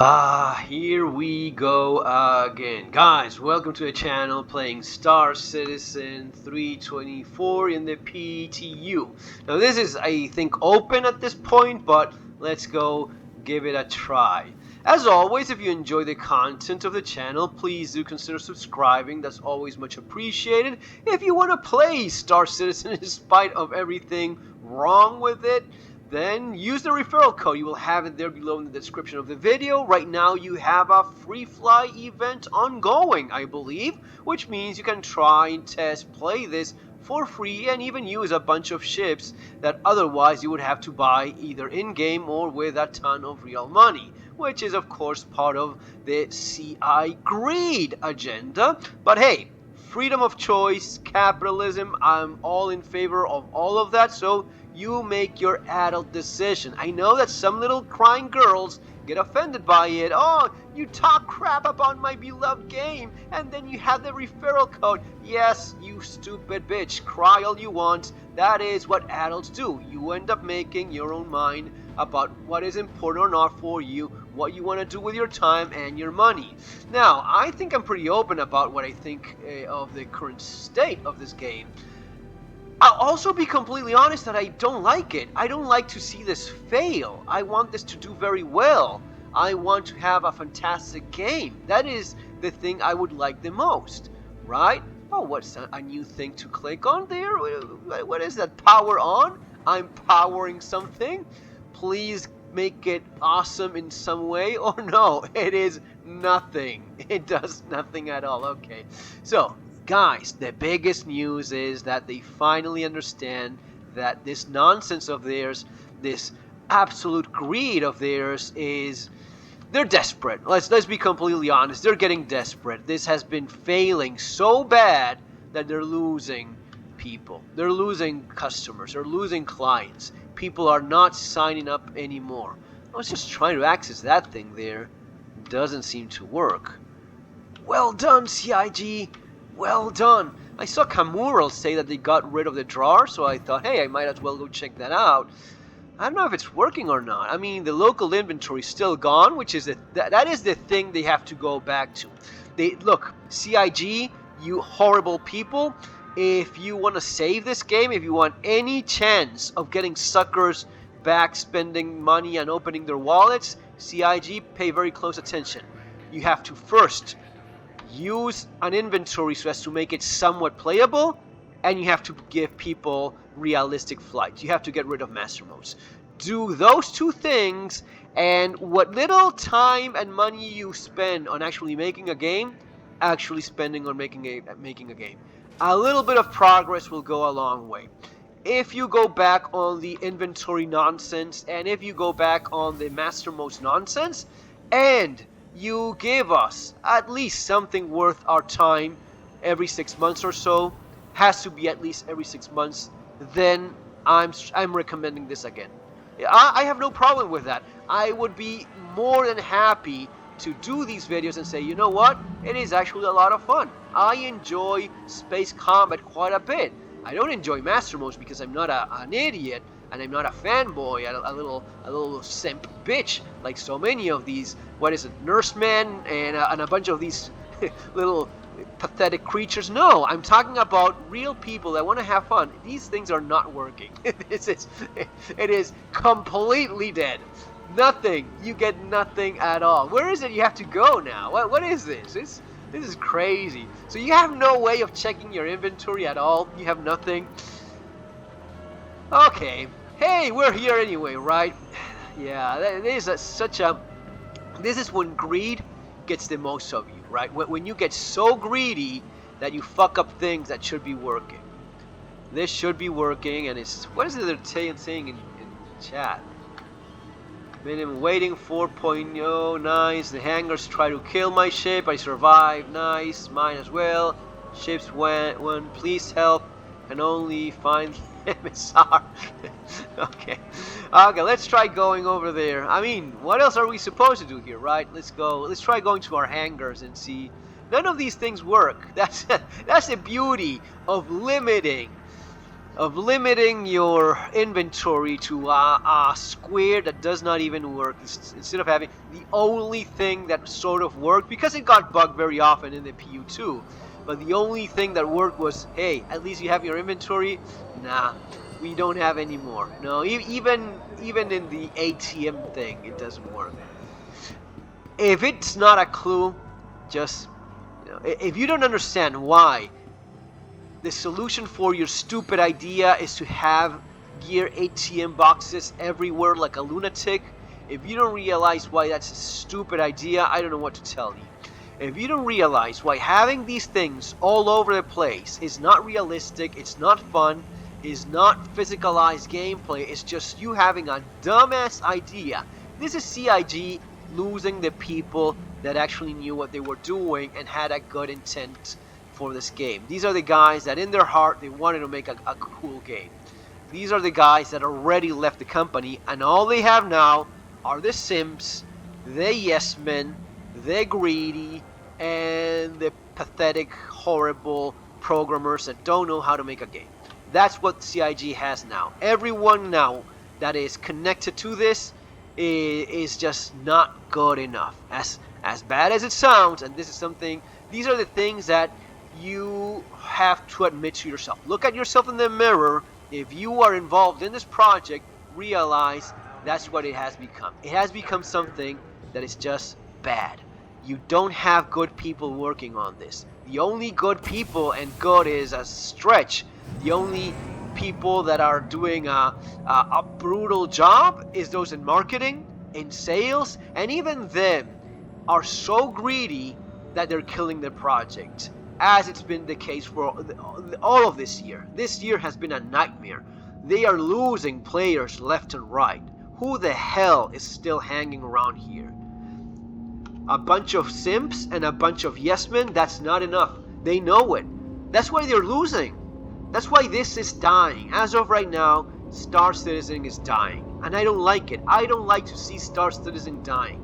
Here we go again. Guys, welcome to the channel playing Star Citizen 324 in the PTU. Now this is, I think, open at this point, but let's go give it a try. As always, if you enjoy the content of the channel, please do consider subscribing. That's always much appreciated. If you want to play Star Citizen in spite of everything wrong with it, then use the referral code. You will have it there below in the description of the video. Right now you have a free fly event ongoing, I believe, which means you can try and test play this for free and even use a bunch of ships that otherwise you would have to buy either in-game or with a ton of real money, which is of course part of the CIGreed agenda. But hey, freedom of choice, capitalism, I'm all in favor of all of that, so you make your adult decision. I know that some little crying girls get offended by it. Oh, you talk crap about my beloved game, and then you have the referral code. Yes, you stupid bitch, cry all you want. That is what adults do. You end up making your own mind about what is important or not for you, what you want to do with your time and your money. Now, I think I'm pretty open about what I think of the current state of this game. I'll also be completely honest that I don't like it. I don't like to see this fail. I want this to do very well. I want to have a fantastic game. That is the thing I would like the most, right? Oh, what's a new thing to click on there? What is that? Power on? I'm powering something? Please make it awesome in some way. Or no, it is nothing. It does nothing at all. Okay, so guys, the biggest news is that they finally understand that this nonsense of theirs, this absolute greed of theirs, is they're desperate. Let's be completely honest. They're getting desperate. This has been failing so bad that they're losing people. They're losing customers. They're losing clients. People are not signing up anymore. I was just trying to access that thing there. It doesn't seem to work. Well done, CIG. Well done. I saw Kamuro say that they got rid of the drawer, so I thought, hey, I might as well go check that out. I don't know if it's working or not. I mean, the local inventory is still gone, which is that is the thing they have to go back to. Look, CIG, you horrible people, if you want to save this game, if you want any chance of getting suckers back spending money and opening their wallets, CIG, pay very close attention. You have to first use an inventory so as to make it somewhat playable, and you have to give people realistic flights. You have to get rid of master modes. Do those two things, and what little time and money you spend on actually making a game, actually spending on making a game. A little bit of progress will go a long way. If you go back on the inventory nonsense, and if you go back on the master modes nonsense, and you give us at least something worth our time every 6 months or so, has to be at least every 6 months, then I'm recommending this again. I have no problem with that. I would be more than happy to do these videos and say, you know what, it is actually a lot of fun. I enjoy space combat quite a bit. I don't enjoy master modes because I'm not an idiot, and I'm not a fanboy, a little simp bitch like so many of these, what is it, nursemen and a bunch of these little pathetic creatures. No, I'm talking about real people that want to have fun. These things are not working. It is completely dead. Nothing. You get nothing at all. Where is it you have to go now? What is this? This is crazy. So you have no way of checking your inventory at all. You have nothing. Okay. Hey, we're here anyway, right? Yeah, this is when greed gets the most of you, right? When you get so greedy that you fuck up things that should be working. This should be working, and it's, what is it they're saying in chat? Minimum waiting 4.0, nice. The hangars try to kill my ship, I survive, nice. Mine as well. Ships went, please help. Can only find MSR. Okay, let's try going over there. I mean, what else are we supposed to do here, right? Let's try going to our hangars and see. None of these things work. That's the beauty of limiting of limiting your inventory to a square that does not even work, instead of having the only thing that sort of worked, because it got bugged very often in the PU2, but the only thing that worked was, hey, at least you have your inventory. Nah, we don't have any more. No, even in the ATM thing, it doesn't work. If it's not a clue, just, if you don't understand why the solution for your stupid idea is to have gear ATM boxes everywhere like a lunatic, if you don't realize why that's a stupid idea, I don't know what to tell you. If you don't realize why having these things all over the place is not realistic, it's not fun, is not physicalized gameplay, it's just you having a dumbass idea. This is CIG losing the people that actually knew what they were doing and had a good intent for this game. These are the guys that in their heart they wanted to make a cool game. These are the guys that already left the company, and all they have now are the simps, the yes men, the greedy, and the pathetic, horrible programmers that don't know how to make a game. That's what CIG has now. Everyone now that is connected to this is just not good enough. As bad as it sounds, and this is something, these are the things that you have to admit to yourself. Look at yourself in the mirror. If you are involved in this project, realize that's what it has become. It has become something that is just bad. You don't have good people working on this. The only good people, and good is a stretch, the only people that are doing a brutal job is those in marketing, in sales, and even them are so greedy that they're killing the project, as it's been the case for all of this year. This year has been a nightmare. They are losing players left and right. Who the hell is still hanging around here? A bunch of simps and a bunch of yes men? That's not enough. They know it. That's why they're losing. That's why this is dying. As of right now, Star Citizen is dying. And I don't like it. I don't like to see Star Citizen dying.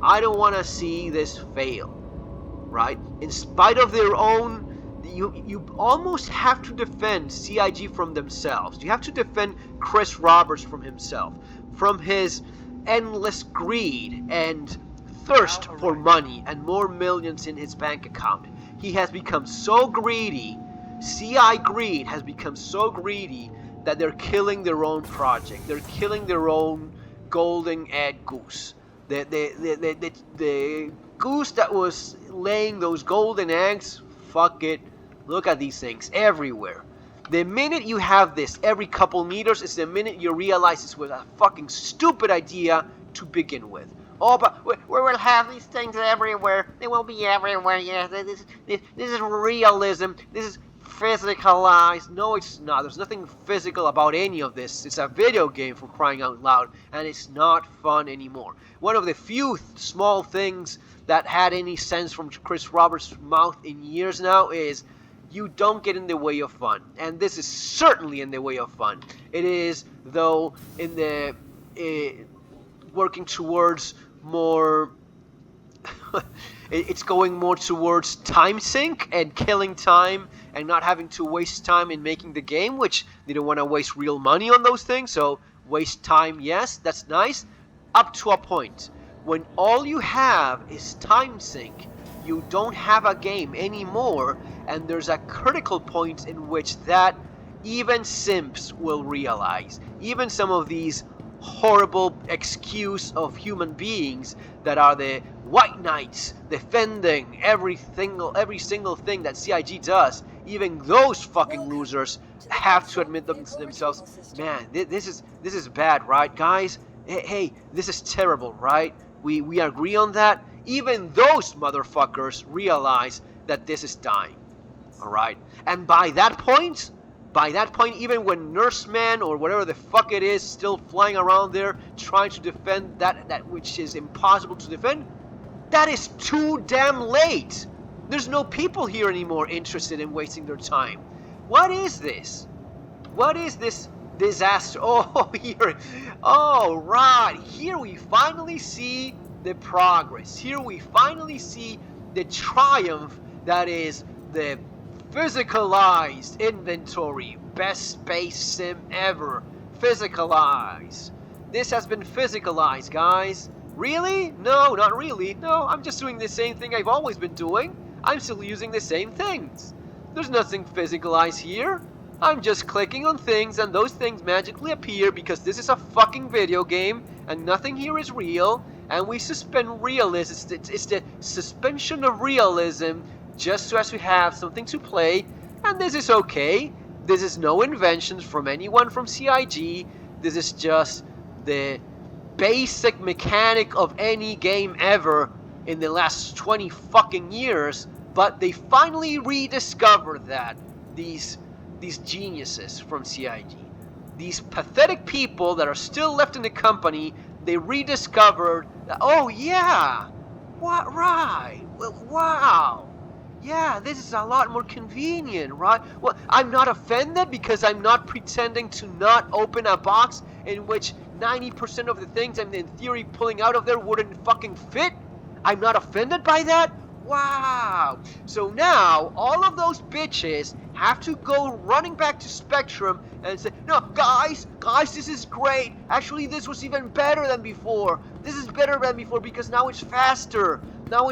I don't want to see this fail. Right? In spite of their own, you almost have to defend CIG from themselves. You have to defend Chris Roberts from himself, from his endless greed and thirst for money and more millions in his bank account. He has become so greedy. CIGreed has become so greedy that they're killing their own project. They're killing their own golden egg goose. The goose that was laying those golden eggs, fuck it. Look at these things everywhere. The minute you have this every couple meters is the minute you realize this was a fucking stupid idea to begin with. Oh, but we will have these things everywhere. They will be everywhere. Yeah, this is realism. This is physicalized. No, it's not. There's nothing physical about any of this. It's a video game, for crying out loud, and it's not fun anymore. One of the few small things that had any sense from Chris Roberts' mouth in years now is you don't get in the way of fun. And this is certainly in the way of fun. It is, though, in the working towards more it's going more towards time sink and killing time and not having to waste time in making the game, which they don't want to waste real money on those things. So waste time, yes, that's nice, up to a point. When all you have is time sink, you don't have a game anymore, and there's a critical point in which that even simps will realize. Even some of these horrible excuse of human beings that are the white knights defending every single thing that CIG does, even those fucking losers have to admit themselves, man, this is bad, right, guys? Hey, this is terrible, right? We agree on that. Even those motherfuckers realize that this is dying, all right? And by that point, even when Nurseman or whatever the fuck it is still flying around there trying to defend that which is impossible to defend, that is too damn late. There's no people here anymore interested in wasting their time. What is this? What is this disaster? Oh, here. Oh, right. Here we finally see the progress. Here we finally see the triumph that is the physicalized inventory, best space sim ever. Physicalized. This has been physicalized, guys. Really? No, not really. No, I'm just doing the same thing I've always been doing. I'm still using the same things. There's nothing physicalized here. I'm just clicking on things and those things magically appear because this is a fucking video game and nothing here is real, and we suspend realism. It's the suspension of realism just so as we have something to play, and this is okay. This is no inventions from anyone from CIG. This is just the basic mechanic of any game ever in the last 20 fucking years, but they finally rediscovered that. These geniuses from CIG. These pathetic people that are still left in the company, they rediscovered that, oh yeah, what, right, well, wow, yeah, this is a lot more convenient, right? Well, I'm not offended because I'm not pretending to not open a box in which 90% of the things I'm in theory pulling out of there wouldn't fucking fit. I'm not offended by that. Wow. So now all of those bitches have to go running back to Spectrum and say, no, guys, this is great. Actually, this was even better than before. This is better than before because now it's faster. I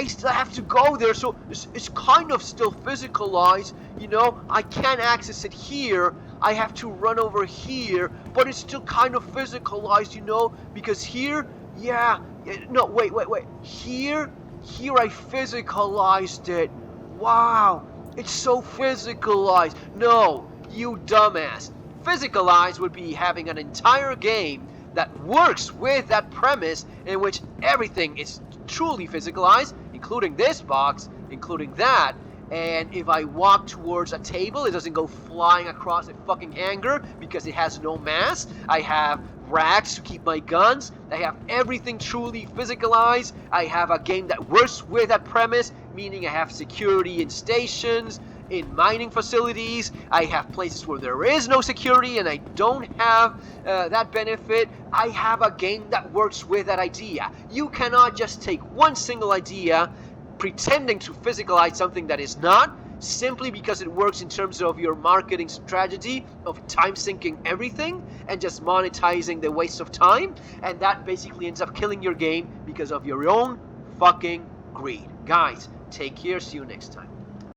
still have to go there, so it's kind of still physicalized. You know, I can't access it here. I have to run over here, but it's still kind of physicalized, you know, because here, yeah, no, wait. Here I physicalized it. Wow, it's so physicalized. No, you dumbass. Physicalized would be having an entire game that works with that premise in which everything is truly physicalized, including this box, including that. And if I walk towards a table, it doesn't go flying across a fucking hanger because it has no mass. I have racks to keep my guns. I have everything truly physicalized. I have a game that works with that premise, meaning I have security in stations, in mining facilities. I have places where there is no security and I don't have that benefit. I have a game that works with that idea. You cannot just take one single idea pretending to physicalize something that is not, simply because it works in terms of your marketing strategy of time syncing everything and just monetizing the waste of time, and that basically ends up killing your game because of your own fucking greed. Guys, take care, see you next time.